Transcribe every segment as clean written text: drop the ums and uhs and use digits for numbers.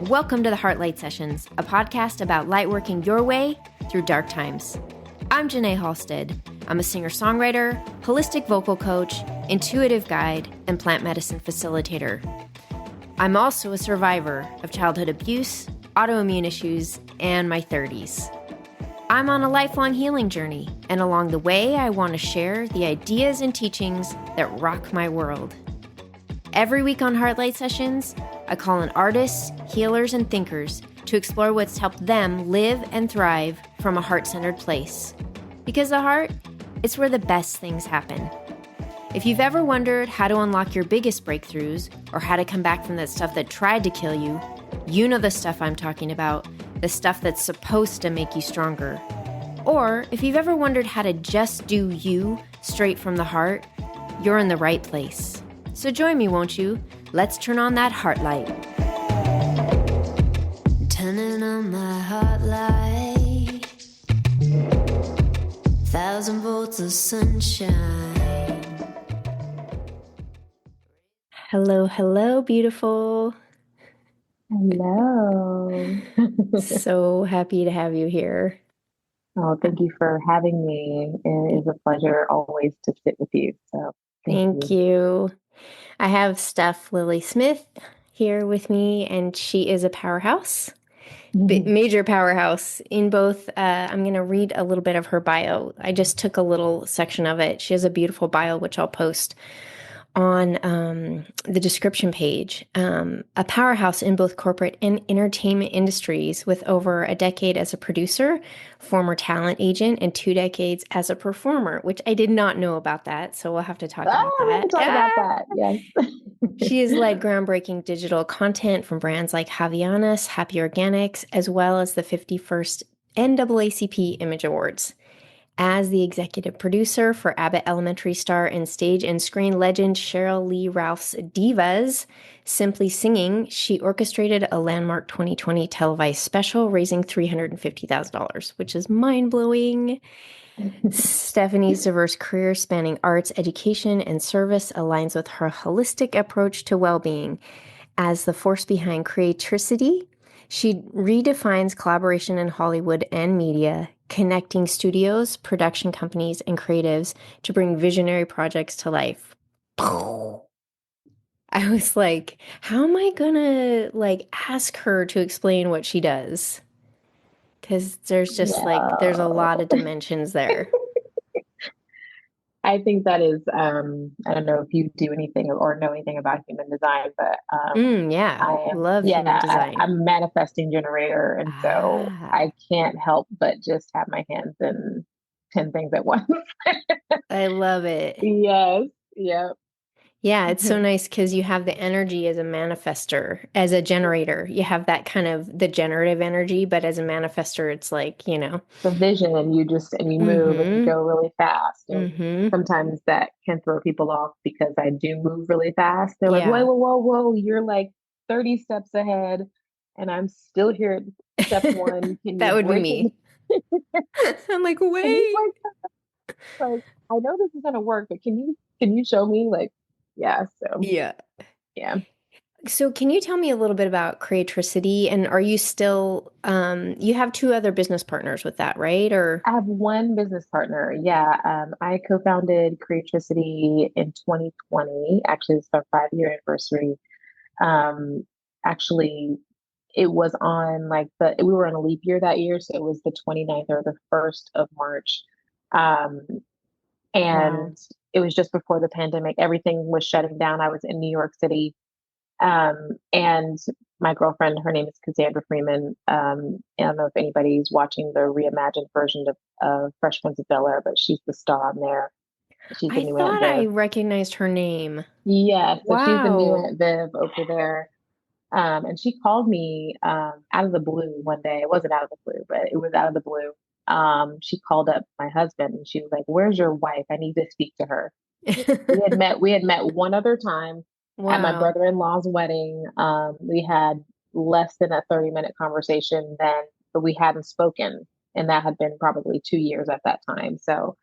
Welcome to the Heartlight Sessions, a podcast about light working your way through dark times. I'm Jenee Halstead. I'm a singer-songwriter, holistic vocal coach, intuitive guide, and plant medicine facilitator. I'm also a survivor of childhood abuse, autoimmune issues, and my 30s. I'm on a lifelong healing journey, and along the way, I want to share the ideas and teachings that rock my world. Every week on Heartlight Sessions, I call in artists, healers, and thinkers to explore what's helped them live and thrive from a heart-centered place. Because the heart, it's where the best things happen. If you've ever wondered how to unlock your biggest breakthroughs or how to come back from that stuff that tried to kill you, you know the stuff I'm talking about, the stuff that's supposed to make you stronger. Or if you've ever wondered how to just do you straight from the heart, you're in the right place. So join me, won't you? Let's turn on that heart light. Turning on my heart light. 1,000 volts of sunshine. Hello, hello, beautiful. Hello. So happy to have you here. Oh, thank you for having me. It is a pleasure always to sit with you. So Thank you. I have Steph Lilly Smith here with me, and she is a powerhouse, major powerhouse in both. I'm going to read a little bit of her bio. I just took a little section of it. She has a beautiful bio, which I'll post on the description page. A powerhouse in both corporate and entertainment industries with over a decade as a producer, former talent agent, and 2 decades as a performer, which I did not know about that. So we'll have to talk about that. We have to talk about that. Yes. She has led groundbreaking digital content from brands like Havaianas, Happy Organics, as well as the 51st NAACP Image Awards. As the executive producer for Abbott Elementary star and stage and screen legend Cheryl Lee Ralph's Divas, Simply Singing, she orchestrated a landmark 2020 televised special raising $350,000, which is mind-blowing. Stephanie's diverse career spanning arts, education, and service aligns with her holistic approach to well-being. As the force behind creativity, she redefines collaboration in Hollywood and media, connecting studios, production companies, and creatives to bring visionary projects to life. I was like, how am I gonna ask her to explain what she does? Because there's just there's a lot of dimensions there. I think that is, I don't know if you do anything or know anything about human design, but Love human design. I'm a manifesting generator. And so I can't help but just have my hands in 10 things at once. I love it. Yes. Yep. Yeah, it's so nice because you have the energy as a manifester, as a generator. You have that kind of the generative energy, but as a manifester, it's the vision, and you move and you go really fast. And sometimes that can throw people off because I do move really fast. They're like, whoa, you're like 30 steps ahead and I'm still here at step 1. That would be me. I'm like, wait. Like, I know this is going to work, but can you show me? Yeah. So can you tell me a little bit about Creatricity, and are you still, you have 2 other business partners with that, right? Or I have 1 business partner. Yeah. I co-founded Creatricity in 2020. Actually, it's our 5-year anniversary. Actually, it was on we were on a leap year that year. So it was the 29th or the 1st of March. And it was just before the pandemic. Everything was shutting down. I was in New York City. And my girlfriend, her name is Cassandra Freeman. I don't know if anybody's watching the reimagined version of Fresh Prince of Bel-Air, but she's the star on there. She's I thought I recognized her name. Yeah, so she's the new Aunt Viv over there. And she called me out of the blue one day. It wasn't out of the blue, but it was out of the blue. She called up my husband and she was like, "Where's your wife? I need to speak to her." We had met one other time at my brother-in-law's wedding. We had less than a 30-minute conversation then, but we hadn't spoken. And that had been probably 2 years at that time. So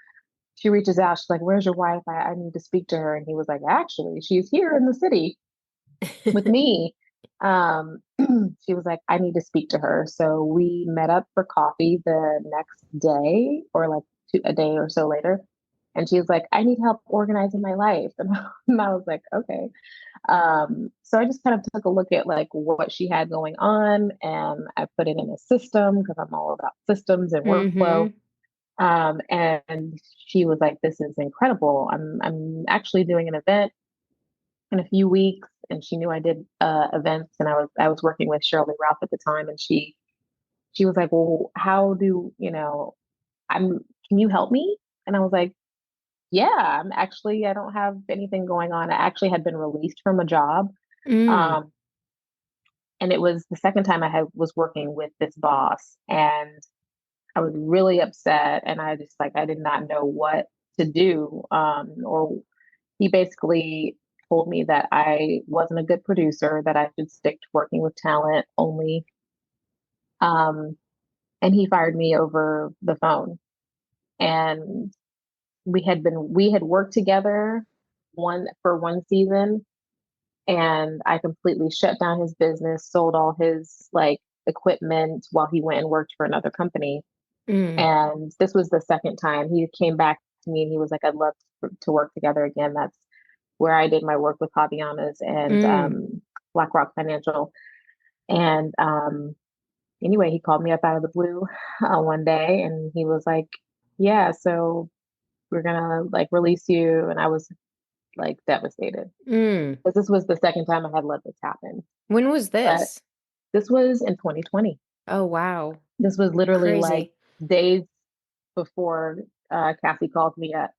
she reaches out. She's like, "Where's your wife? I need to speak to her." And he was like, "Actually, she's here in the city with me." She was like, I need to speak to her. So we met up for coffee the next day or like a day or so later. And she was like, I need help organizing my life. And I was like, okay. So I just kind of took a look at like what she had going on and I put it in a system because I'm all about systems and workflow. Mm-hmm. And she was like, this is incredible. I'm actually doing an event in a few weeks. And she knew I did events and I was working with Shirley Ralph at the time. And she was like, well, how do, can you help me? And I was like, yeah, I don't have anything going on. I actually had been released from a job. Mm. Um, and it was the second time was working with this boss and I was really upset and I did not know what to do. Or he basically told me that I wasn't a good producer, that I should stick to working with talent only. Um, and he fired me over the phone. And we had worked together for one season and I completely shut down his business, sold all his like equipment while he went and worked for another company. Mm. And this was the second time he came back to me and he was like, I'd love to work together again. That's where I did my work with Havaianas and Mm. BlackRock Financial. And anyway, he called me up out of the blue one day and he was like, yeah, so we're gonna like release you. And I was like devastated Mm. because this was the second time I had let this happen. When was But this? this was in 2020. Oh, wow. This was literally like Crazy. days before Cassie called me up.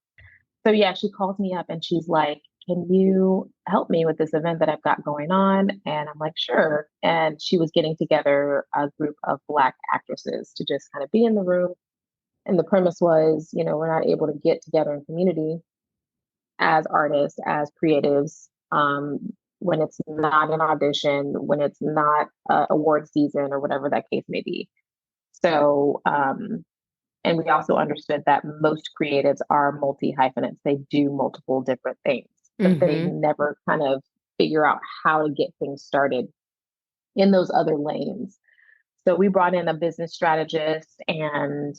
So yeah, she calls me up and she's like, can you help me with this event that I've got going on? And I'm like, sure. And she was getting together a group of Black actresses to just kind of be in the room. And the premise was, we're not able to get together in community as artists, as creatives, when it's not an audition, when it's not award season or whatever that case may be. So, and we also understood that most creatives are multi hyphenates. They do multiple different things, but they Mm-hmm. never kind of figure out how to get things started in those other lanes. So we brought in a business strategist and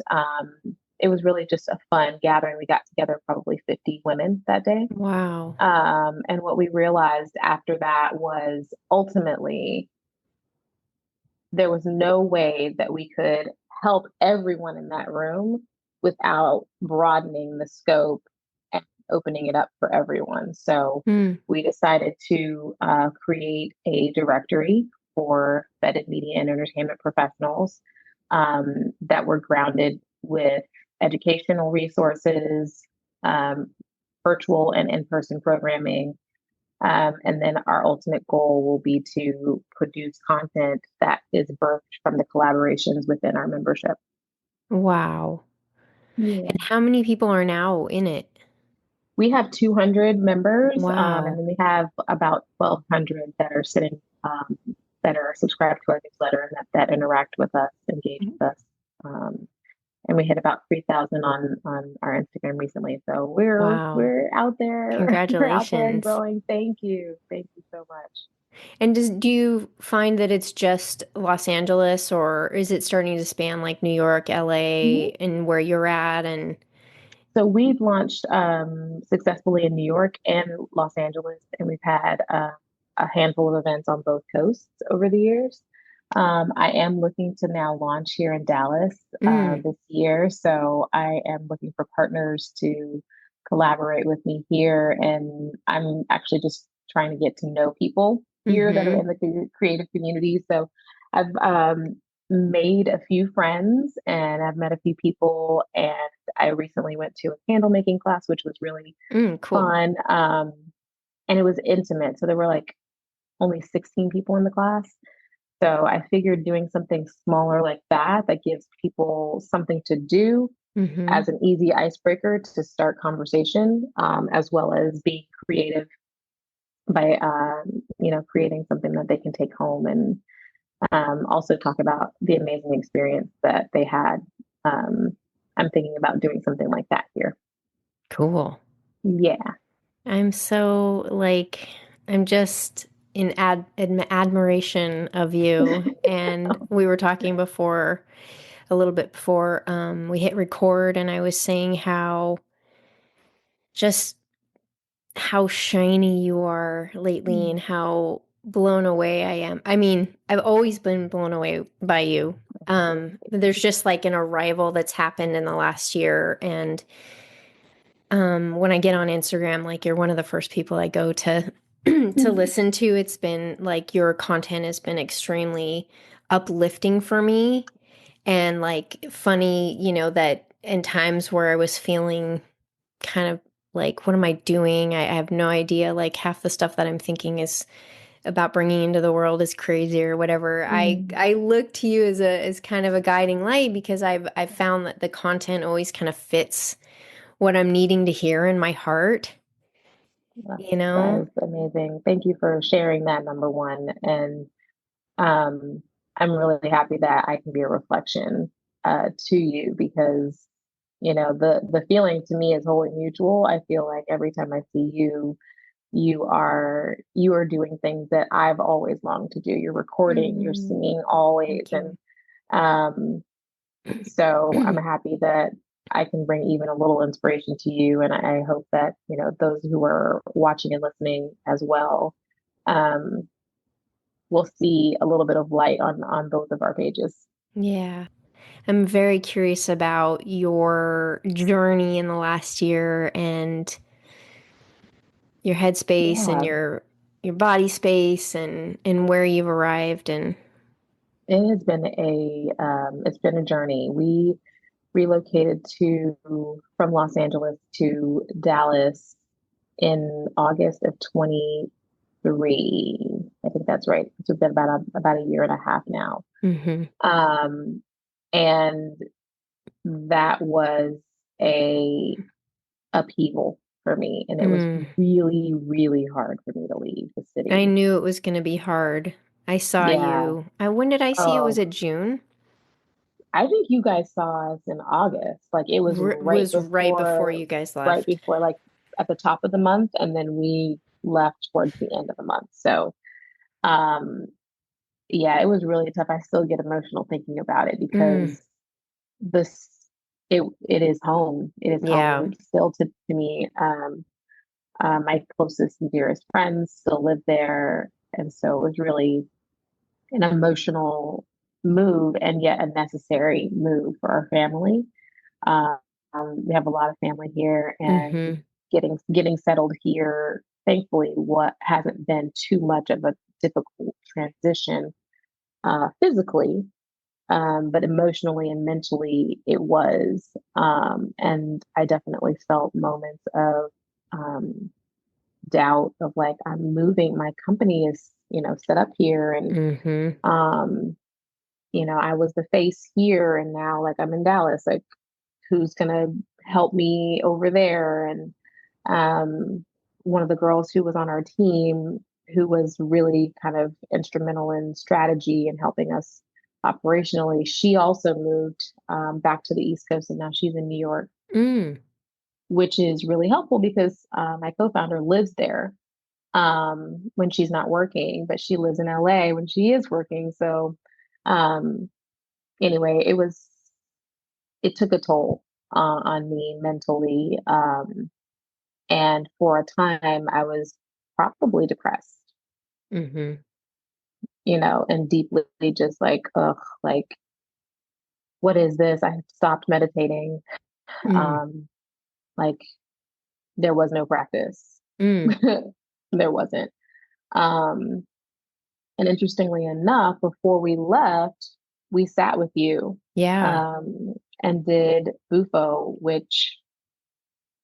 it was really just a fun gathering. We got together probably 50 women that day. Wow. And what we realized after that was ultimately there was no way that we could help everyone in that room without broadening the scope and opening it up for everyone. So Mm. we decided to create a directory for vetted media and entertainment professionals that were grounded with educational resources, um, virtual and in person programming, and then our ultimate goal will be to produce content that is birthed from the collaborations within our membership. Wow. And Yeah. how many people are now in it? We have 200 members, and Wow. then we have about 1,200 that are that are subscribed to our newsletter and that interact with us, engage with us. Um, and we hit about 3,000 on our Instagram recently. So Wow. we're out there, we're out there and Congratulations. growing. Thank you so much. And do you find that it's just Los Angeles or is it starting to span like New York, LA, Mhm. and where you're at? And So we've launched successfully in New York and Los Angeles, and we've had a handful of events on both coasts over the years. I am looking to now launch here in Dallas mm, this year, so I am looking for partners to collaborate with me here, and I'm actually just trying to get to know people here that are mm-hmm. in the creative community. So I've made a few friends and I've met a few people and I recently went to a candle making class, which was really Mm, cool. fun. And it was intimate. So there were like only 16 people in the class. So I figured doing something smaller like that, that gives people something to do Mm-hmm. as an easy icebreaker to start conversation, as well as being creative by, creating something that they can take home and also talk about the amazing experience that they had. Um, I'm thinking about doing something like that here. Cool. Yeah. I'm so like, I'm just admiration of you. And we were talking before, a little bit before we hit record, and I was saying just how shiny you are lately and how blown away I am. I mean, I've always been blown away by you. There's just like an arrival that's happened in the last year. And when I get on Instagram, like you're one of the first people I go to to listen to. It's been like your content has been extremely uplifting for me and like funny, that in times where I was feeling kind of like, what am I doing? I have no idea. Like half the stuff that I'm thinking is about bringing into the world is crazy or whatever. I look to you as kind of a guiding light because I've found that the content always kind of fits what I'm needing to hear in my heart, That is amazing. Thank you for sharing that, number one. And um, I'm really happy that I can be a reflection to you because, the feeling to me is wholly mutual. I feel like every time I see you, you are doing things that I've always longed to do. You're recording, you're singing always. And so I'm happy that I can bring even a little inspiration to you. And I hope that, those who are watching and listening as well, will see a little bit of light on both of our pages. Yeah. I'm very curious about your journey in the last year and your headspace and Yeah, your body space and where you've arrived. And it's been a journey. We relocated to from Los Angeles to Dallas in August of 23. I think that's right. It's been about a year and a half now. Um, and that was a upheaval for me, and it was really, really hard for me to leave the I city. knew it was going to be hard. I saw Yeah. you. When did I see you? Was Oh, it June? I think you guys saw us in August. Like it was Was right before you guys right left. before, like at the top of the month, and then we left towards the end of the month. So, um, yeah, it was really tough. I still get emotional thinking about it because this it is home. It is Yeah. home still to me. My closest and dearest friends still live there, and so it was really an emotional move and yet a necessary move for our family. Um, we have a lot of family here, and getting settled here. Thankfully, what hasn't been too much of a difficult transition physically, but emotionally and mentally it was. And I definitely felt moments of um, doubt of like, I'm moving, my company is, set up here. And, um, I was the face here and now like I'm in Dallas, like who's going to help me over there? And one of the girls who was on our team, who was really kind of instrumental in strategy and helping us operationally, she also moved back to the East Coast and now she's in New York, which is really helpful because my co-founder lives there when she's not working, but she lives in LA when she is working. So um, anyway, it took a toll on me mentally. And for a time, I was probably depressed, and deeply just like, ugh, like, what is this? I stopped meditating. Um, like, there was no practice. There wasn't. Um, and interestingly enough, before we left, we sat with you Yeah. and did Bufo, which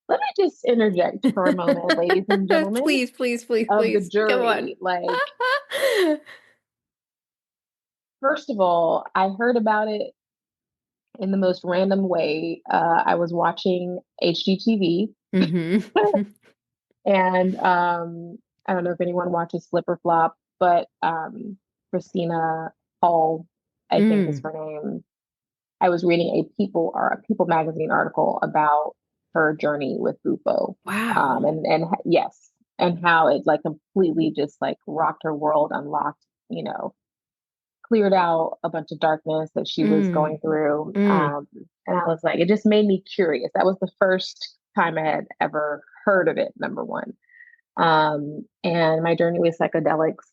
let me just interject for a moment, ladies and gentlemen Please, please, please, of the please. Come on. jury. Like, first of all, I heard about it in the most random way. I was watching HGTV, and I don't know if anyone watches Flip or Flop, but Christina Hall, I think is her name. I was reading a People magazine article about her journey with Bufo. Wow. And yes. and how it like completely just like rocked her world, unlocked, cleared out a bunch of darkness that she was Mm. going through. Mm. And I was like, it just made me curious. That was the first time I had ever heard of it, number one. And my journey with psychedelics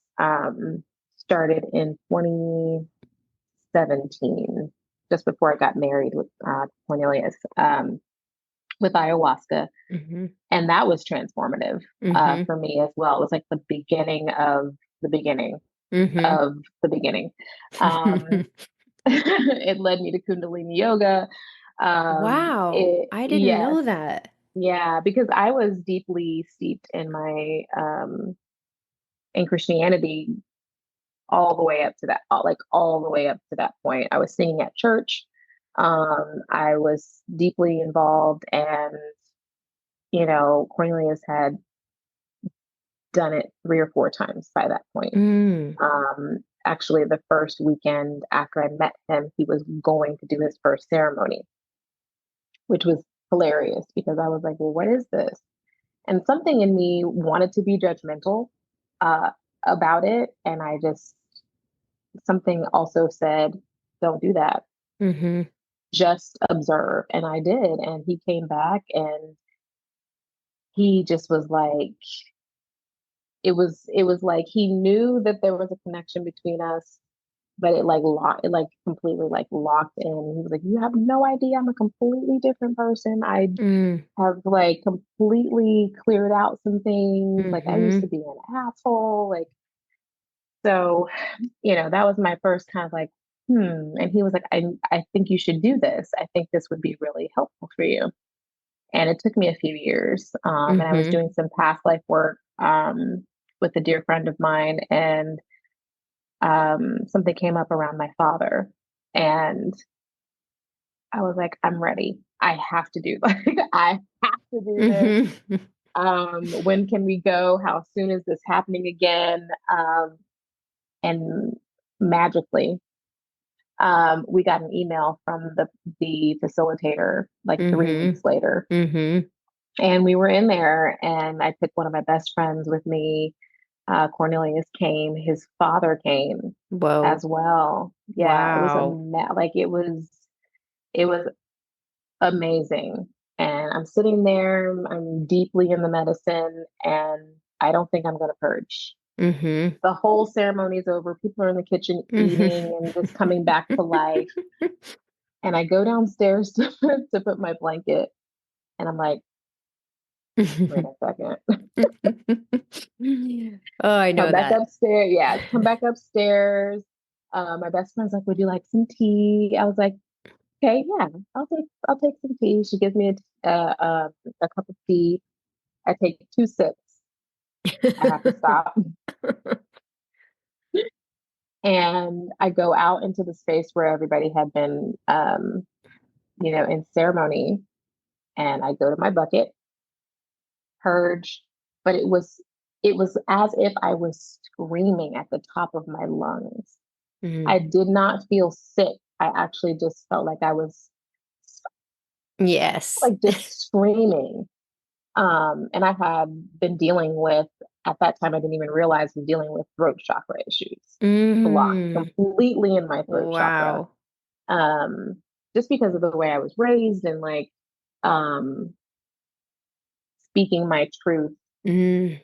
started in 2017, just before I got married with Cornelius, with ayahuasca. Mm-hmm. And that was transformative Mm-hmm. for me as well. It was like the beginning of the beginning Mm-hmm. of the beginning. Um, it led me to Kundalini yoga. Wow. I didn't Yes, know that. yeah, because I was deeply steeped in my in Christianity all the way up to that, like all the way up to that point. I was singing at church. I was deeply involved, and Cornelius had done it 3 or 4 times by that point. Mm. Actually, the first weekend after I met him, he was going to do his first ceremony, which was hilarious because I was like, well, what is this? And something in me wanted to be judgmental uh, about it. And something also said, don't do that. Mm-hmm. Just observe. And I did. And he came back and he just was like, it was like he knew that there was a connection between us, but it like completely like locked in. He was like, you have no idea, I'm a completely different person. I Mm. have like completely cleared out some things. Like I used Mm-hmm. to be an asshole. Like, so, that was my first kind of like, and he was like, I think you should do this. I think this would be really helpful for you. And it took me a few years. And I was Mm-hmm. doing some past life work with a dear friend of mine, and something came up around my father. And I was like, I'm ready. I have to do like I have to do this. Mm-hmm. When can we go? How soon is this happening again? And magically, we got an email from the facilitator like 3 weeks later, Mm-hmm. and we were in there, and I took one of my best friends with me. Cornelius came, his father came Whoa. as well. Yeah, it was Wow. like it was amazing. And I'm sitting there, I'm deeply in the medicine, and I don't think I'm going to purge. Mm-hmm. The whole ceremony is over. People are in the kitchen eating and just coming back to life. And I go downstairs to put my blanket, and I'm like, wait a second. Oh, I Come know back that. upstairs. Yeah, come back upstairs. My best friend's like, would you like some tea? I was like, okay, yeah, I'll take some tea. She gives me a cup of tea. I take 2 sips. I have to stop. And I go out into the space where everybody had been, in ceremony. And I go to my bucket, purge, but it was as if I was screaming at the top of my lungs. Mhm. I did not feel sick. I actually just felt like I was Yes. like just screaming. And I had been dealing with, at that time, I didn't even realize I was dealing with throat chakra issues, blocked Mm. completely in my throat chakra. Wow. Um, just because of the way I was raised, and like um, speaking my truth Mm.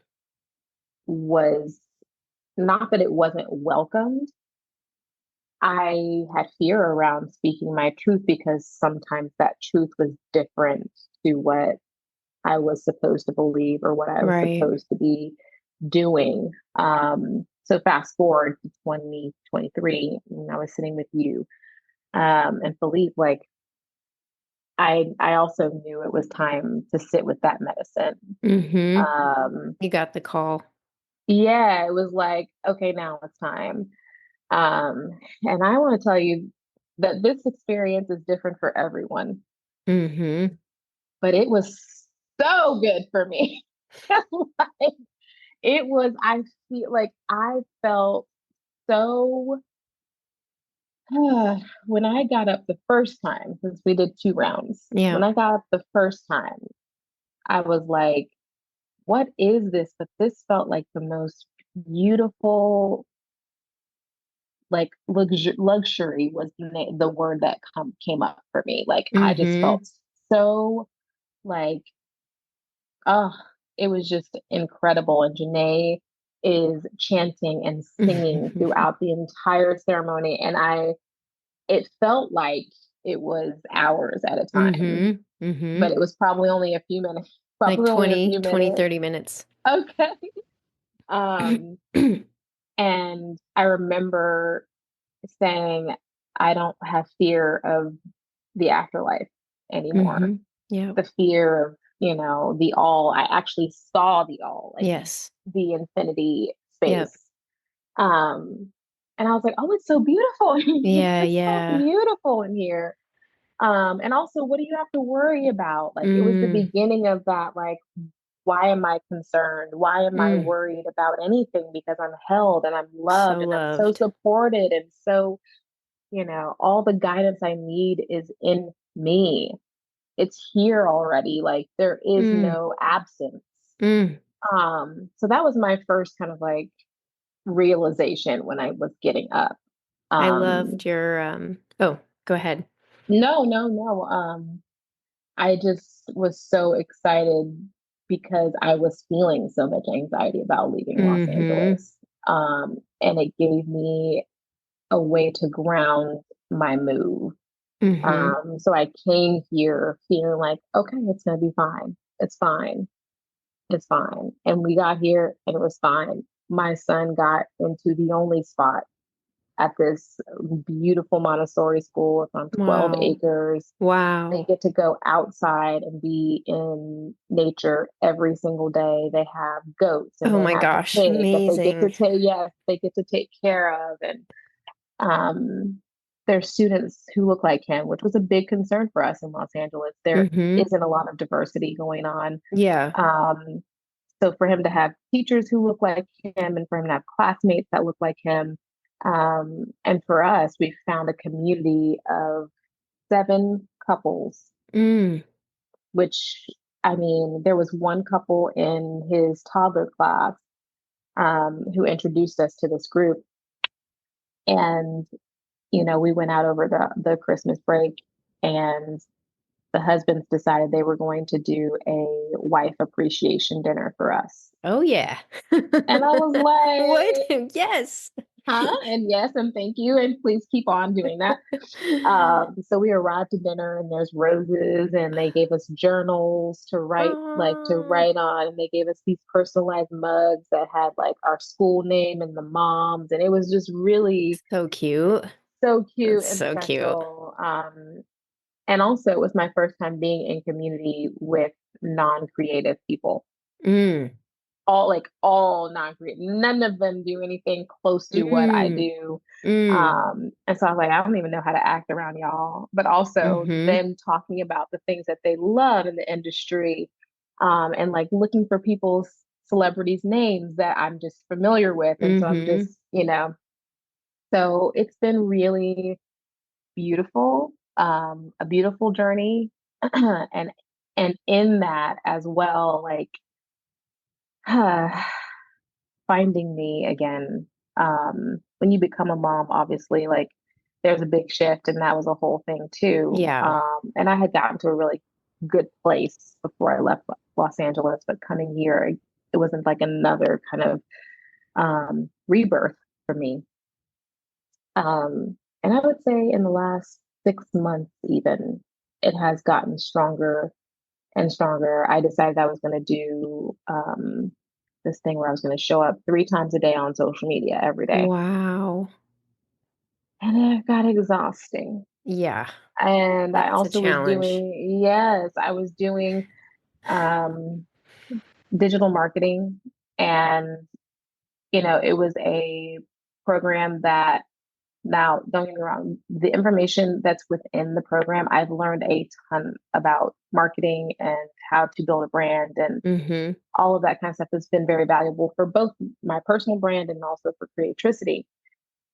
was not that it wasn't welcomed. I had fear around speaking my truth because sometimes that truth was different to what I was supposed to believe or what I was Right. supposed to be doing. So fast forward to 2023, and I was sitting with you, and Philippe, like I also knew it was time to sit with that medicine. Mm-hmm. Um, You got the call. yeah, it was like, okay, now it's time. Um, and I want to tell you that this experience is different for everyone, Mm-hmm. but it was so good for me. Like, I feel like I felt so when I got up the first time, because we did 2 rounds, Yeah. when I got up the first time, I was like, what is this? But this felt like the most beautiful, like luxury was the word that came up for me. Like I just Mm-hmm. felt so like, oh, it was just incredible. And Jenee is chanting and singing throughout the entire ceremony. And it felt like it was hours at a time, Mm-hmm. Mm-hmm. but it was probably only a few minutes, Like probably only a 20, few 20, minutes. 30 minutes. Okay. Um, and I remember saying, I don't have fear of the afterlife anymore. Mm-hmm. Yep. The fear of, the all. I actually saw the all, like Yes. the infinity Yep. space. Um, and I was like, oh, it's so beautiful in here. Yeah, It's so yeah. beautiful in here. And also, what do you have to worry about? Like, it was the Mm, beginning of that, like, why am I concerned? Why am I mm. worried about anything? Because I'm held and I'm loved So and I'm so loved. supported and so, all the guidance I need is in me. It's here already. Like there is Mm, no absence. mm. So that was my first kind of like realization when I was getting up. I Um, loved your oh, go ahead. no, no, no. I just was so excited because I was feeling so much anxiety about leaving Los Mm-hmm. Angeles. And it gave me a way to ground my move. Mm-hmm. So I came here feeling like, okay, it's gonna be fine. It's fine. It's fine. And we got here and it was fine. My son got into the only spot at this beautiful Montessori school. It's on 12 Wow. acres. They Wow. get to go outside and be in nature every single day. They have goats and Oh they my have gosh. pigs that they get to Amazing. take, yes, they get to take care of. And um, there's students who look like him, which was a big concern for us in Los Angeles. There Mm-hmm. isn't a lot of diversity going on. Yeah. Um, so for him to have teachers who look like him and for him to have classmates that look like him, and for us, we found a community of 7 couples, Mm. which I mean, there was one couple in his toddler class who introduced us to this group. And, we went out over the Christmas break and the husbands decided they were going to do a wife appreciation dinner for us. Oh yeah. And I was What? like, Yes. huh? And yes, and thank you. And please keep on doing that. So we arrived to dinner and there's roses and they gave us journals to write, like to Oh, write on. And they gave us these personalized mugs that had like our school name and the moms. And it was just really so cute. so cute That's and so cute. special. And also it was my first time being in community with non-creative people. Mm. All non-creative. None of them do anything close to what I Mm. do. Mm. And so I was like, I don't even know how to act around y'all. But also Mm-hmm. them talking about the things that they love in the industry, and like looking for people's celebrities' names that I'm just familiar with. And so I'm Mm-hmm. just, so it's been really beautiful, a beautiful journey. and and in that as well, like finding me again. When you become a mom, obviously, like there's a big shift, and that was a whole thing too. Yeah. And I had gotten to a really good place before I left Los Angeles, but coming here, it wasn't like another kind of rebirth for me. And I would say in the last 6 months, even, it has gotten stronger and stronger. I decided I was going to do this thing where I was going to show up 3 times a day on social media every day. Wow. And it got exhausting. Yeah. And I That's a also was challenge. doing, yes, I was doing um, digital marketing. And, it was a program that now, don't get me wrong, the information that's within the program, I've learned a ton about marketing and how to build a brand and Mm-hmm. all of that kind of stuff has been very valuable for both my personal brand and also for creativity.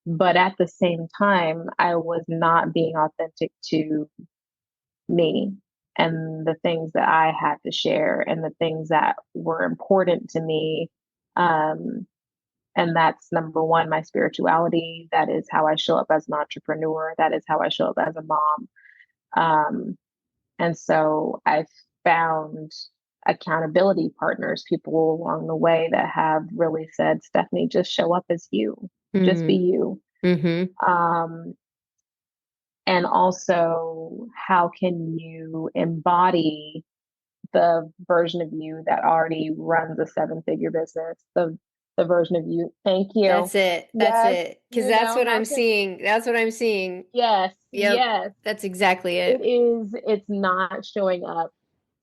But at the same time, I was not being authentic to me. and the things that I had to share and the things that were important to me. Um, and that's number one, my spirituality. That is how I show up as an entrepreneur. That is how I show up as a mom. Um, and so I've found accountability partners, people along the way that have really said, Stephanie, just show up as you, just be Mm. you. Mm-hmm. Um, and also, how can you embody the version of you that already runs a seven-figure business, the version of you. Thank you. That's it. That's Yes, it. Because you that's know, what how I'm can seeing. That's what I'm seeing. yes, Yep. yes. That's exactly It it. is, it's not showing up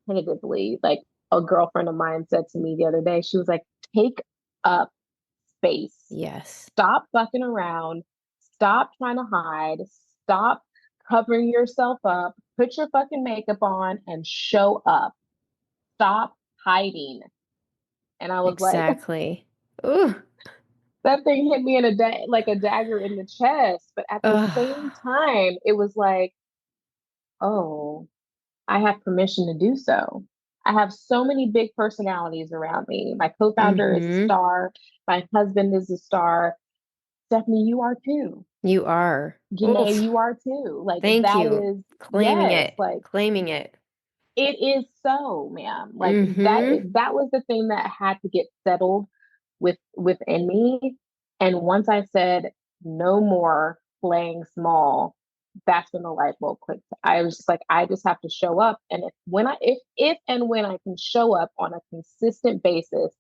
tentatively. Like a girlfriend of mine said to me the other day, she was like, take up space. Yes. Stop fucking around. Stop trying to hide. Stop covering yourself up. Put your fucking makeup on and show up. Stop hiding. And I was like, Exactly. Ooh. that thing hit me in like a dagger in the chest. But at the same Ugh. time, it was like, oh, I have permission to do so. I have so many big personalities around me. My co-founder is a Mm-hmm. star. My husband is a star. Stephanie, you are too. You are. Jenee, Oof. you are too. Like Thank that you. is, Claiming yes, it. like Claiming it. it is so, ma'am. Like Mm-hmm. that was the thing that had to get settled within me. And once I said no more playing small, that's when the light bulb clicked. I was just like, I just have to show up. And if and when I can show up on a consistent basis,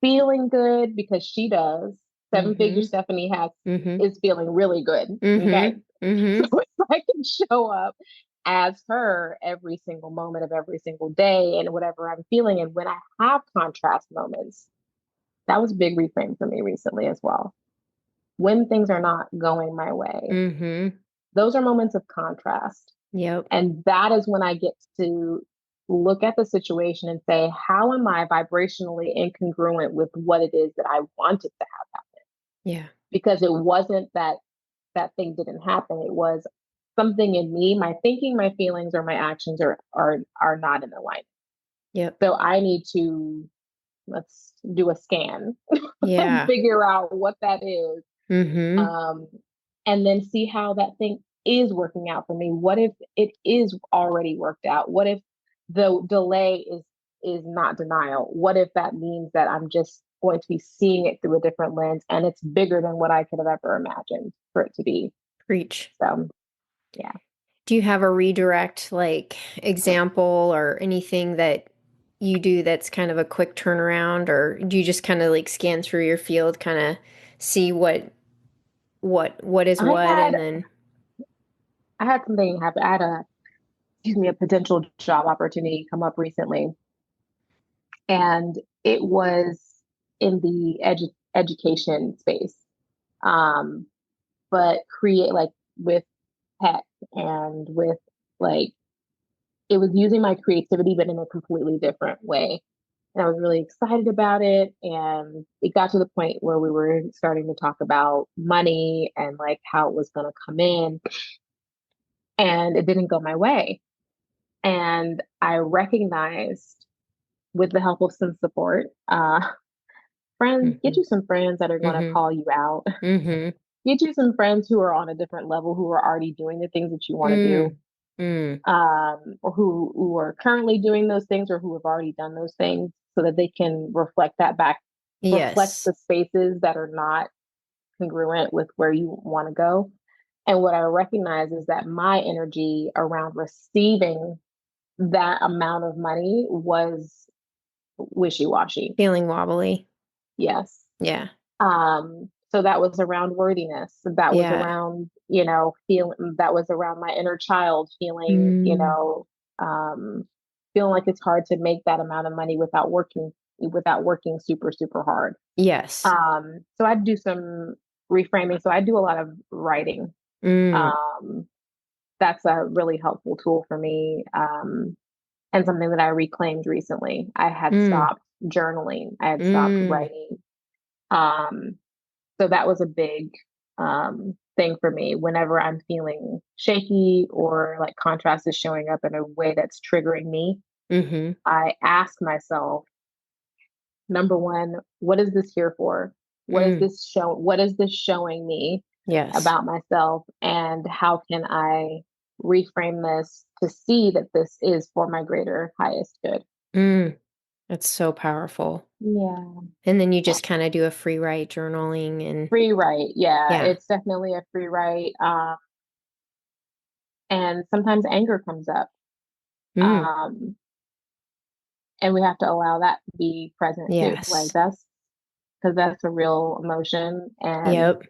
feeling good because she does, seven figure Mm-hmm. Stephanie has Mm-hmm. is feeling really good. Okay. Mm-hmm. So Mm-hmm. if I can show up as her every single moment of every single day and whatever I'm feeling. And when I have contrast moments, that was a big reframe for me recently as well. When things are not going my way, Mm-hmm. those are moments of contrast. Yep. And that is when I get to look at the situation and say, how am I vibrationally incongruent with what it is that I wanted to have happen? Yeah. Because it wasn't that that thing didn't happen. It was something in me, my thinking, my feelings, or my actions are not in alignment. Yep. So I need to let's do a scan and Yeah. figure out what that is, Mm-hmm. um, and then see how that thing is working out for me. What if it is already worked out? What if the delay is not denial? What if that means that I'm just going to be seeing it through a different lens and it's bigger than what I could have ever imagined for it to be? Preach. So yeah. Do you have a redirect like example or anything that you do that's kind of a quick turnaround, or do you just kind of like scan through your field, kind of see what is I what, had and then I had something happen. I had a excuse me, a potential job opportunity come up recently. And it was in the education space. Um, but create like with tech and with like it was using my creativity but in a completely different way. And I was really excited about it. And it got to the point where we were starting to talk about money and like how it was going to come in. And it didn't go my way. And I recognized with the help of some support, friends, get mm-hmm. you some friends that are going to Mm-hmm. call you out. Mm-hmm. Get you some friends who are on a different level, who are already doing the things that you want to do, Mm. Mm. or who are currently doing those things, or who have already done those things, so that they can reflect that back, reflect Yes. the spaces that are not congruent with where you want to go. And what I recognize is that my energy around receiving that amount of money was wishy-washy. Feeling wobbly. Yes. Yeah. So that was around worthiness. That was Yeah. around, feeling that was around my inner child feeling, Mm. feeling like it's hard to make that amount of money without working super, super hard. Yes. So I do some reframing. So I do a lot of writing. Mm. Um, that's a really helpful tool for me. And something that I reclaimed recently. I had Mm. stopped journaling. I had stopped Mm. writing. Um, so that was a big thing for me whenever I'm feeling shaky or like contrast is showing up in a way that's triggering me. Mm-hmm. I ask myself, number one, what is this here for? Mm. What is this showing me Yes. about myself? And how can I reframe this to see that this is for my greater highest good? Mm. That's so powerful. Yeah. And then you just kind of do a free write journaling and Free write. Yeah, yeah. it's definitely a free write. And sometimes anger comes up. Mm. Um, and we have to allow that to be present too. Like Yes. that's because that's a real emotion. And Yep.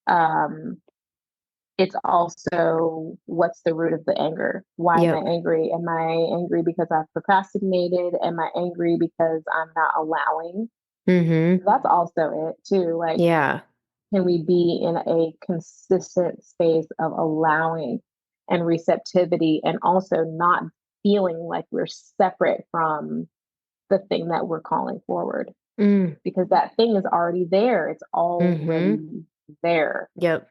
um, it's also what's the root of the anger? Why am I Yep. angry? Am I angry because I've procrastinated? Am I angry because I'm not allowing? Mm-hmm. That's also it too. Like, Yeah. can we be in a consistent space of allowing and receptivity and also not feeling like we're separate from the thing that we're calling forward? Mm. Because that thing is already there. It's Mm-hmm. already there Yep.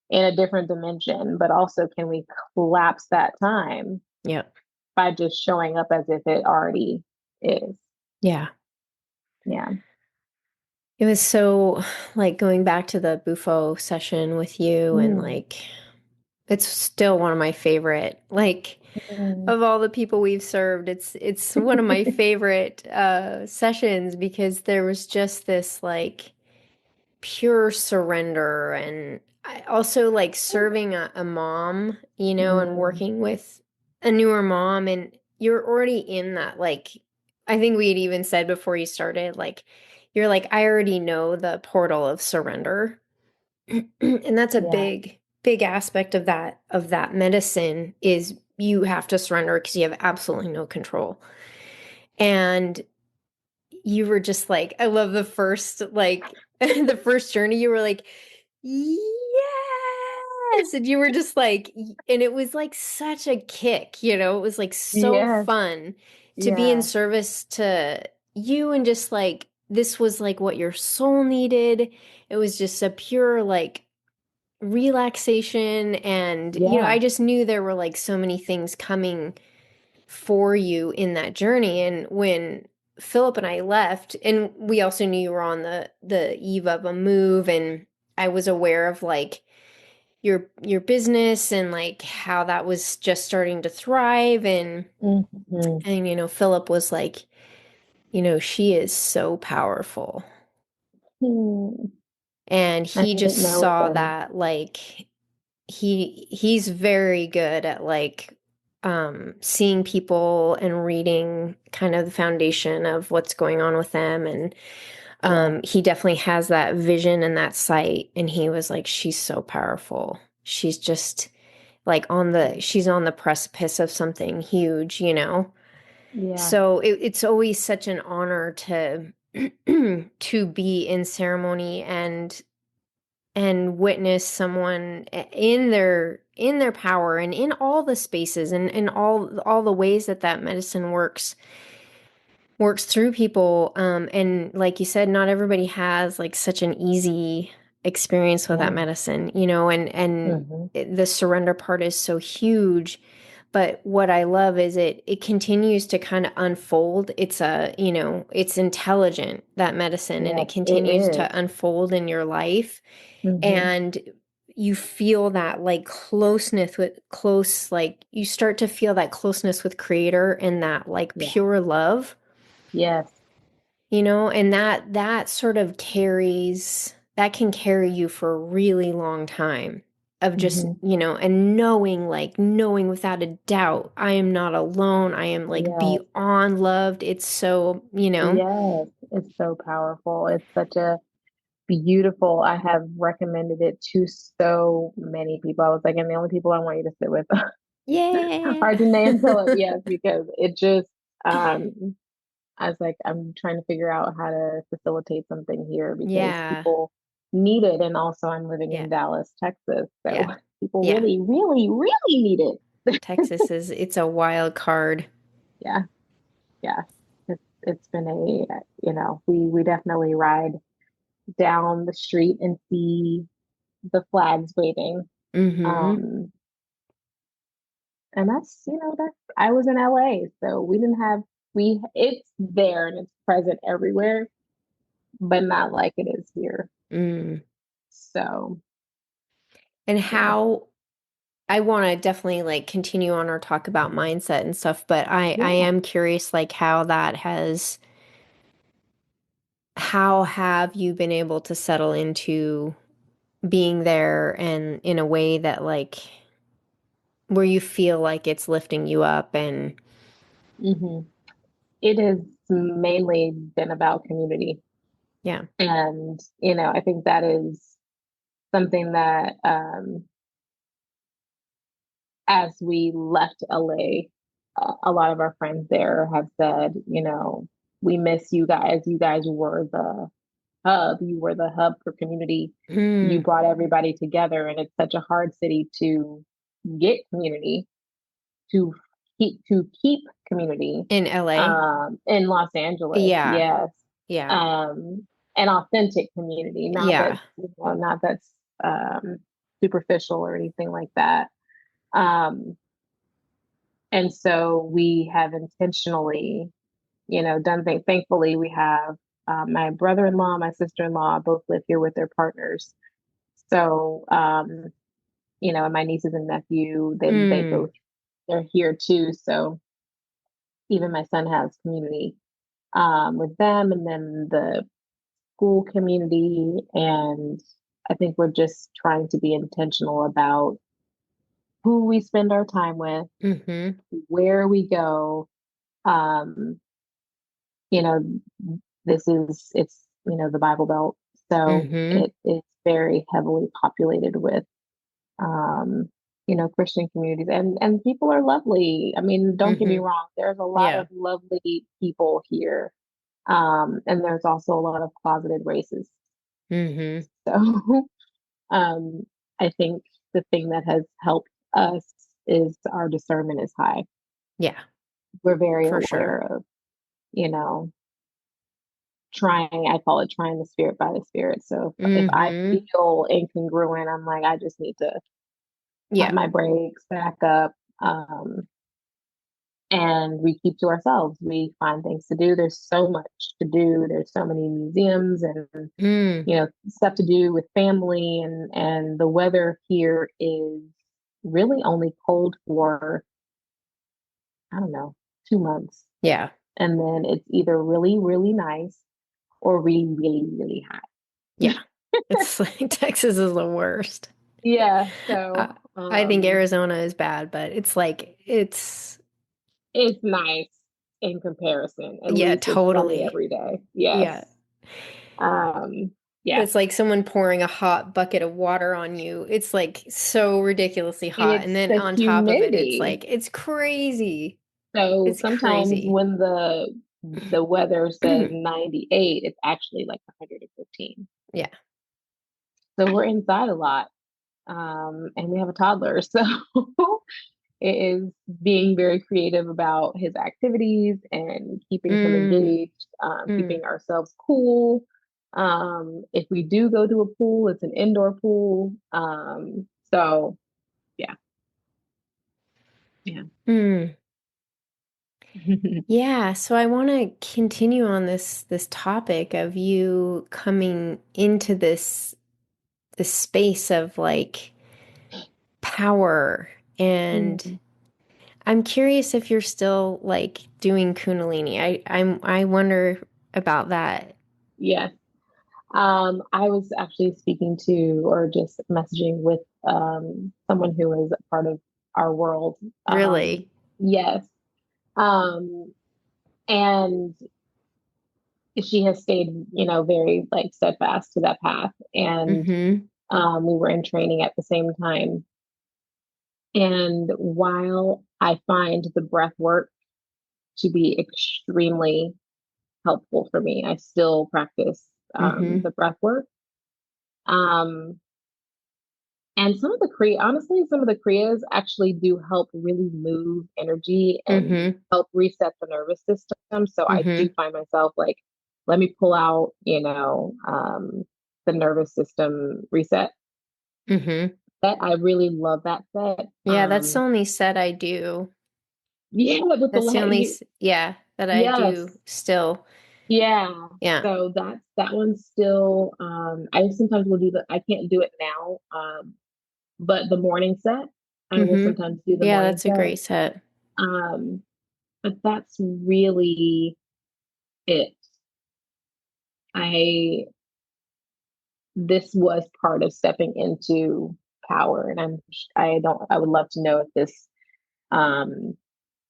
in a different dimension. But also, can we collapse that time Yep. by just showing up as if it already is? Yeah. Yeah. It was so like going back to the Bufo session with you and Mm. like it's still one of my favorite like Mm. of all the people we've served, it's one of my favorite sessions because there was just this like pure surrender and I also like serving a mom, you know, and Mm. working with a newer mom and you're already in that like I think we had even said before you started like you're like I already know the portal of surrender. And that's a Yeah. big aspect of that medicine is you have to surrender because you have absolutely no control. And you were just like, I love the first like the first journey, you were like, yes. And you were just like, and it was like such a kick, you know, it was like so Yes. fun to be in Yeah. service to you and just like this was like what your soul needed. It was just a pure like relaxation and you know Yeah. I just knew there were like so many things coming for you in that journey and when Philip and I left and we also knew you were on the eve of a move and I was aware of like your business and like how that was just starting to thrive Mhm. and you know Philip was like you know she is so powerful Hmm. and I he didn't just know it saw then. that like he's very good at like seeing people and reading kind of the foundation of what's going on with them and Yeah. he definitely has that vision and that sight and he was like she's so powerful she's just like she's on the precipice of something huge you know Yeah. so it's always such an honor to to be in ceremony and witness someone in their power and in all the spaces and in all the ways that that medicine works through people and like you said not everybody has like such an easy experience with that Yeah. medicine you know Hmm. the surrender part is so huge but what I love is it continues to kind of unfold it's a you know it's intelligent that medicine and Yes, it it continues is. to unfold in your life Hmm. and you feel that like closeness with close like you start to feel that closeness with creator and that like Yeah. pure love Yes. you know and that sort of carries that can carry you for a really long time of just Hmm. you know and knowing like knowing without a doubt I am not alone I am like Yes. beyond loved it's so you know Yes. It's so powerful. It's such a beautiful. I have recommended it to so many people. I was like, and the only people I want you to sit with yeah are Jenee and Philip. Yes, because it just I was like, I'm trying to figure out how to facilitate something here because yeah people need it. And also, I'm living yeah in Dallas, Texas. So yeah people yeah really, really, really need it. Texas is it's a wild card. Yeah. Yeah. It's been we definitely ride down the street and see. the flags waving. Mm-hmm. Um, and that's, that's, I was in LA, so we didn't have, it's there and it's present everywhere, but not like it is here. Mm. So, And yeah. how I want to definitely like continue on our talk about mindset and stuff, but I Yeah. am curious like how have you been able to settle into being there and in a way that like where you feel like it's lifting you up and hmm It has mainly been about community. yeah. And, I think that is something that, as we left LA, a lot of our friends there have said, we miss you guys. You guys were the hub. You were the hub for community. You Mm. brought everybody together, and it's such a hard city to get community, to keep community. In LA? In Los Angeles, Yeah. yes. Yeah. An authentic community, Yeah. not that's superficial or anything like that. Um, and so we have intentionally, done things. Thankfully, we have my brother-in-law, my sister-in-law both live here with their partners. So, and my nieces and nephew, they Mm. both, they're here too. So even my son has community with them, and then the school community. And I think we're just trying to be intentional about who we spend our time with, Mm-hmm. where we go. Um, you know, it's, the Bible Belt. So Mm-hmm. it's very heavily populated with, um, Christian communities, and people are lovely. I mean, don't get me Mm-hmm. wrong. There's a lot Yeah. of lovely people here. And there's also a lot of closeted racists. Mm-hmm. So, um, I think the thing that has helped us is our discernment is high. Yeah, We're very for sure. aware of, you know, I call it trying the spirit by the spirit. So if I Mm-hmm. feel incongruent, I'm like, I just need to pump Yeah. my brakes, back up. And we keep to ourselves. We find things to do. There's so much to do. There's so many museums and, Mm. stuff to do with family, and the weather here is really only cold for, I don't know, 2 months. Yeah. And then it's either really, really nice or really, really, really hot. Yeah. It's like Texas is the worst. Yeah. I, So, I think Arizona is bad, but it's like it's nice in comparison. At yeah, least it's sunny totally. every day. Yes. Yeah. Um, But yeah. it's like someone pouring a hot bucket of water on you. It's like so ridiculously And hot. And it's then the on top of it, it's humidity. like it's crazy. So It's sometimes crazy. when the weather says 98, it's actually like 115. Yeah. So we're inside a lot. And we have a toddler. So it is being very creative about his activities and keeping him Mm, engaged, mm. keeping ourselves cool. If we do go to a pool, it's an indoor pool. So yeah, yeah. Mm. Yeah, so I want to continue on this topic of you coming into this space of like power, and Mhm. I'm curious if you're still like doing Kundalini. I wonder about that. Yes. I was actually speaking to or just messaging with someone who is a part of our world. Really? Yes. Um, and she has stayed, very like steadfast to that path. And Mm-hmm. we were in training at the same time. And while I find the breath work to be extremely helpful for me, I still practice Mm-hmm. the breath work. Um, and honestly, some of the Kriyas actually do help really move energy and Mm-hmm. help reset the nervous system. So I do Mm-hmm. find myself like, let me pull out, the nervous system reset. Mm-hmm. That I really love that set. Yeah, that's the only set I do. Yeah, with the That's the light. only, yeah, that I Yes. do still. Yeah. Yeah. So that one's still I sometimes will do I can't do it now. But the morning set, I will Mm-hmm. sometimes do the Yeah, morning that's a set. great set. Um, but that's really it. I This was part of stepping into power, and I would love to know if this um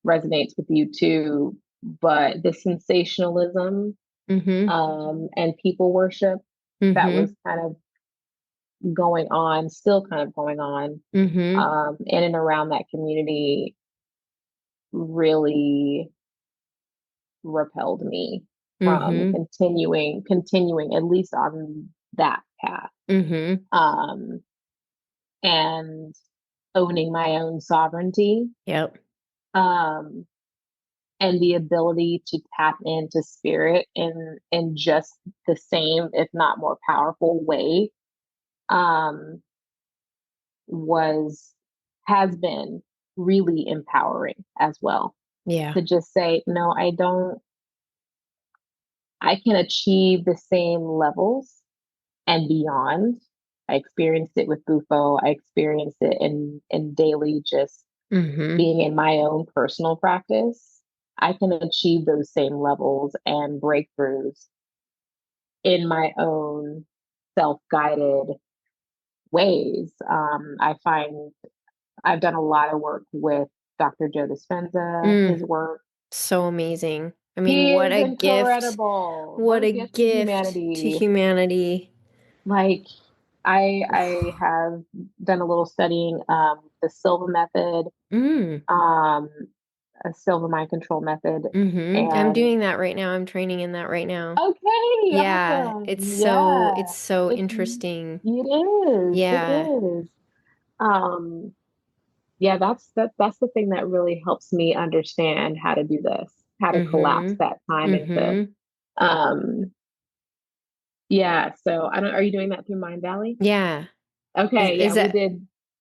resonates with you too, but the sensationalism Mm-hmm. and people worship that Mm-hmm. was kind of going on, still kind of going on, Mm-hmm. in and around that community really repelled me from Mm-hmm. continuing at least on that path. Mm-hmm. Um, and owning my own sovereignty. Yep. Um, and the ability to tap into spirit in just the same, if not more powerful way, um, was has been really empowering as well. Yeah. To just say, no, I can achieve the same levels and beyond. I experienced it with Bufo. I experienced it in daily just Mm-hmm. being in my own personal practice. I can achieve those same levels and breakthroughs in my own self-guided ways. I find I've done a lot of work with Dr. Joe Dispenza, his Mm. work. So amazing. I mean, He is incredible. What what a a gift to gift to humanity. humanity. Like I have done a little studying the Silva method, Mm. um, a Silva mind control method, Mm-hmm. I'm and doing that right now. I'm training in that right now. okay, Yeah, awesome. Yeah, it's so it's interesting. it Yeah. is. Um, yeah, that's the thing that really helps me understand how to do this, how to collapse Mm-hmm. that time into Mm-hmm. um yeah, so I don't are you doing that through Mind Valley? Yeah. Okay, yeah, Is we that,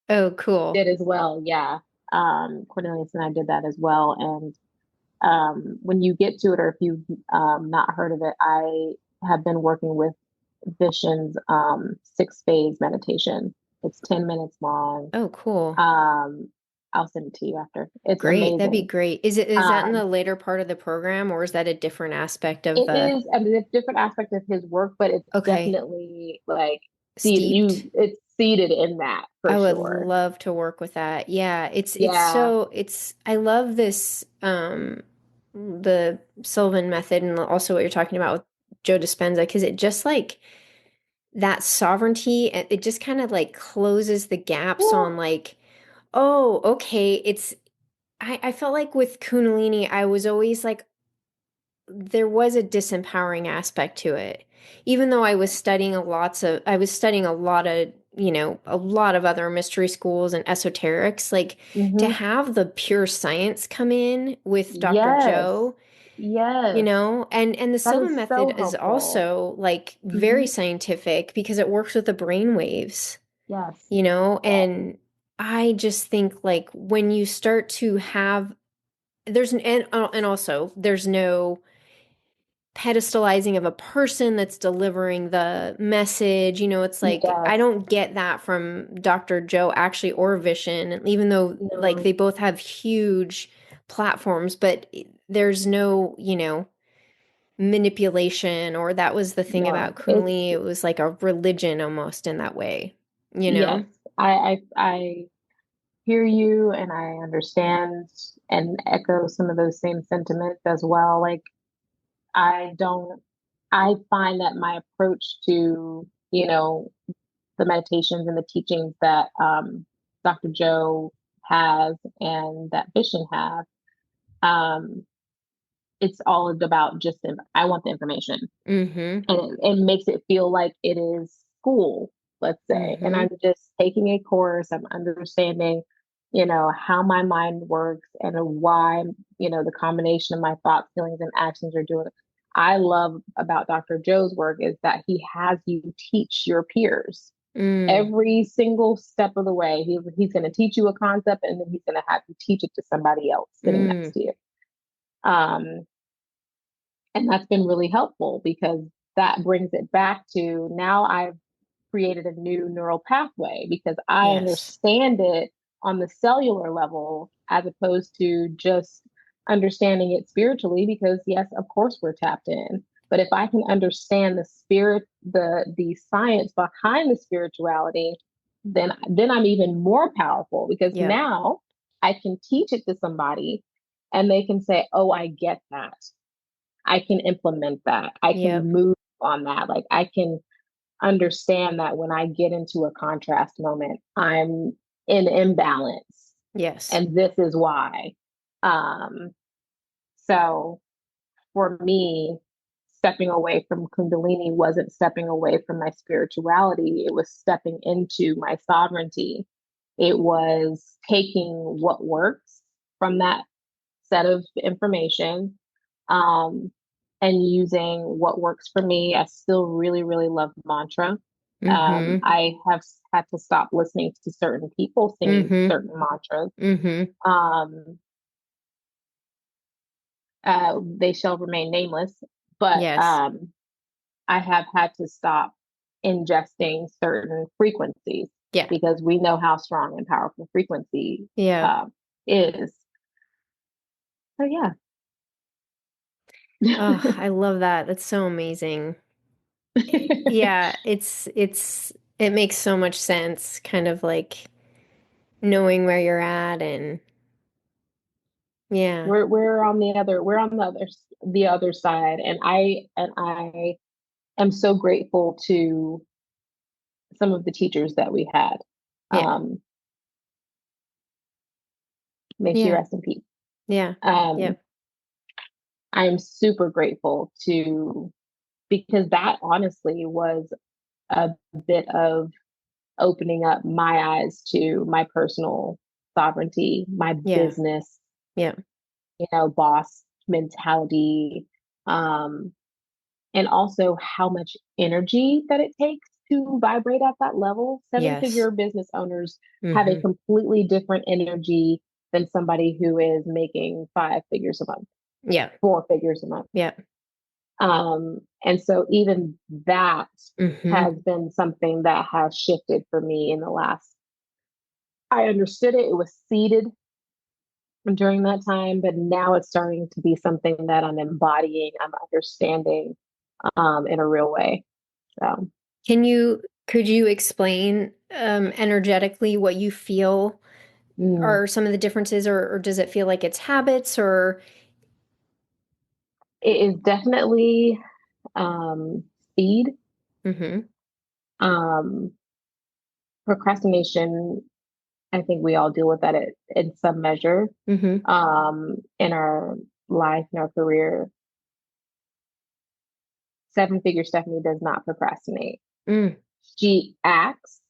oh, did cool. as well. Yeah. Cornelius and I did that as well. And when you get to it, or if you've not heard of it, I have been working with Vishen's 6 phase meditation. It's 10 minutes long. Oh, cool. Um, I'll send it to you after. It's Great. That'd be amazing. great. Is that in the Um, later part of the program or is that a different aspect of it the, is, I mean, it's different aspect of his work, but it's okay, definitely like steeped? it's seated in that for I would sure. love to work with that. Yeah, Yeah. I love this the Sylvan method and also what you're talking about with Joe Dispenza because it just like that sovereignty it just kind of like closes the gaps Woo. on like, oh, okay, I felt like with Kundalini I was always like there was a disempowering aspect to it. Even though I was studying a lot of, a lot of other mystery schools and esoterics, like to Hmm. have the pure science come in with Dr. Yes. Joe, Yes. and the That Silva is so method is helpful. also like Hmm. very scientific because it works with the brain waves, Yes. Yes. and I just think like when you start to have there's an and also there's no pedestalizing of a person that's delivering the message. It's like I Yes. don't get that from Dr. Joe actually or Vishen, even though like No. they both have huge platforms, but there's no, manipulation or that was the thing about No. It's Kundalini. It was like a religion almost in that way, you yes. know? I hear you and I understand and echo some of those same sentiments as well. Like I don't I find that my approach to, the meditations and the teachings that Dr. Joe has and that Vishen have, um, it's all about just I want the information, Mm-hmm. and it makes it feel like it is school, let's say. And Mm-hmm. I'm just taking a course. I'm understanding, how my mind works and why, the combination of my thoughts, feelings, and actions are doing. I love about Dr. Joe's work is that he has you teach your peers. Every single step of the way. He's going to teach you a concept, and then he's going to have you teach it to somebody else sitting next to you. And that's been really helpful because that brings it back to now I've created a new neural pathway because I understand it on the cellular level as opposed to just understanding it spiritually because yes, of course we're tapped in. But if I can understand the spirit, the science behind the spirituality, then I'm even more powerful because now I can teach it to somebody and they can say, "Oh, I get that. I can implement that. I can move on that. Like I can understand that when I get into a contrast moment, I'm in imbalance. Yes. And this is why." So for me, stepping away from Kundalini wasn't stepping away from my spirituality. It was stepping into my sovereignty. It was taking what works from that set of information, and using what works for me. I still really, really love mantra. I have had to stop listening to certain people singing certain mantras. They shall remain nameless, but I have had to stop ingesting certain frequencies because we know how strong and powerful frequency is. So yeah. Oh, I love that. That's so amazing. Yeah, it makes so much sense, kind of like knowing where you're at and we're on the other side, and I am so grateful to some of the teachers that we had. May she rest in peace. I'm super grateful to, because that honestly was a bit of opening up my eyes to my personal sovereignty, my business, boss mentality, and also how much energy that it takes to vibrate at that level. Seven-figure business owners have a completely different energy than somebody who is making 5 figures a month. 4 figures a month. And so even that has been something that has shifted for me in the last, I understood it was seeded during that time, but now it's starting to be something that I'm embodying, I'm understanding in a real way. So could you explain energetically what you feel are some of the differences, or does it feel like it's habits, or? It is definitely speed. Procrastination, I think we all deal with that in some measure in our life, in our career. 7-figure Stephanie does not procrastinate. She acts.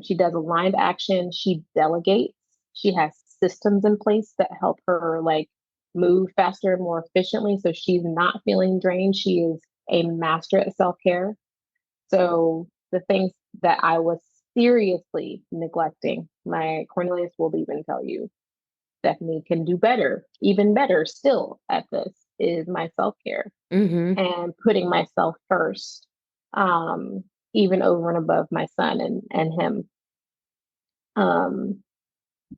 She does aligned action. She delegates. She has systems in place that help her like move faster and more efficiently. So she's not feeling drained. She is a master at self-care. So the things that I was seriously neglecting, my Cornelius will even tell you, Stephanie can do better, even better still at this, is my self-care and putting myself first, even over and above my son and him.